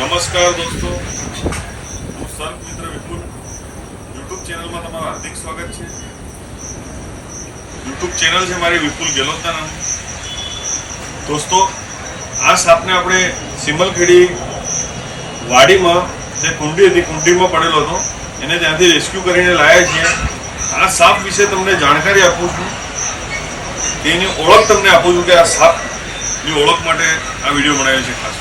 નમસ્કાર દોસ્તો, હું સર્પ મિત્ર વિપુલ યુટ્યુબ ચેનલમાં તમારું હાર્દિક સ્વાગત છે. યુટ્યુબ ચેનલ છે મારી વિપુલ ગેલોતના નામ. દોસ્તો, આ સાપને આપણે સિમલખેડી વાડીમાં જે કુંડી હતી, કુંડીમાં પડેલો હતો, એને ત્યાંથી રેસ્ક્યુ કરીને લાવ્યા છીએ. આ સાપ વિશે તમને જાણકારી આપું છું, એની ઓળખ તમને આપું છું કે આ સાપની ઓળખ માટે આ વિડીયો બનાવ્યો છે ખાસ.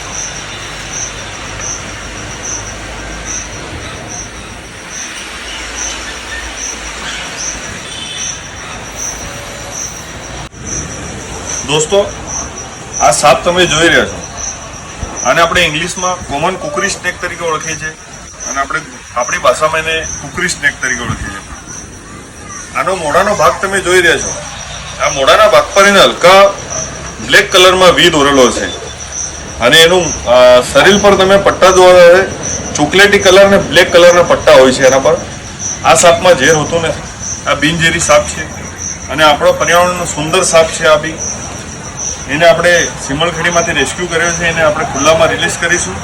દોસ્તો, આ સાપ તમે જોઈ રહ્યા છો, આને આપણે ઇંગ્લિશમાં કોમન કુકરી સ્નેક તરીકે ઓળખીએ છીએ અને આપણે આપણી ભાષામાં એને કુકરી સ્નેક તરીકે ઓળખીએ છીએ. આનો મોઢાનો ભાગ તમે જોઈ રહ્યા છો. આ મોઢાના ભાગ પર એને હલકા બ્લેક કલરમાં વી દોરેલો છે અને એનું શરીર પર તમે પટ્ટા જોવા છે, ચોકલેટી કલર અને બ્લેક કલરના પટ્ટા હોય છે એના પર. આ સાપમાં ઝેર હોતું નથી. આ બિનઝેરી સાપ છે અને આપણો પર્યાવરણનો સુંદર સાપ છે. આ બી એને આપણે સિમલખેડીમાંથી રેસ્ક્યુ કર્યો છે. એને આપણે ખુલ્લામાં રિલીઝ કરીશું.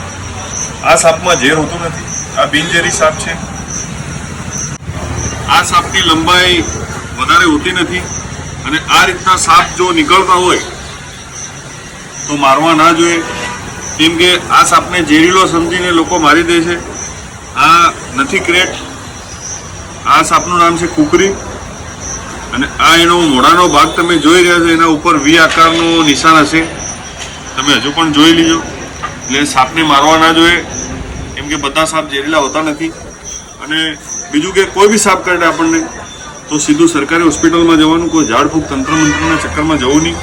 આ સાપમાં ઝેર હોતું નથી. આ બિનઝેરી સાપ છે. આ સાપની લંબાઈ વધારે હોતી નથી અને આ રીતના સાપ જો નીકળતા હોય તો મારવા ના જોઈએ, કેમ કે આ સાપને ઝેરીલો સમજીને લોકો મારી દે છે. આ નથી ક્રેટ. આ સાપનું નામ છે કુકરી અને આ એનો મોઢાનો ભાગ તમે જોઈ રહ્યા છો. એના ઉપર વી આકારનો નિશાન હશે, તમે હજુ પણ જોઈ લીજો. એટલે સાપને મારવા ના જોઈએ, કેમ કે બધા સાપ ઝેરીલા હોતા નથી. અને બીજું કે કોઈ બી સાપ કરડે આપણને તો સીધું સરકારી હોસ્પિટલમાં જવાનું, કોઈ ઝાડફૂંક તંત્ર મંત્રના ચક્કરમાં જવું નહીં.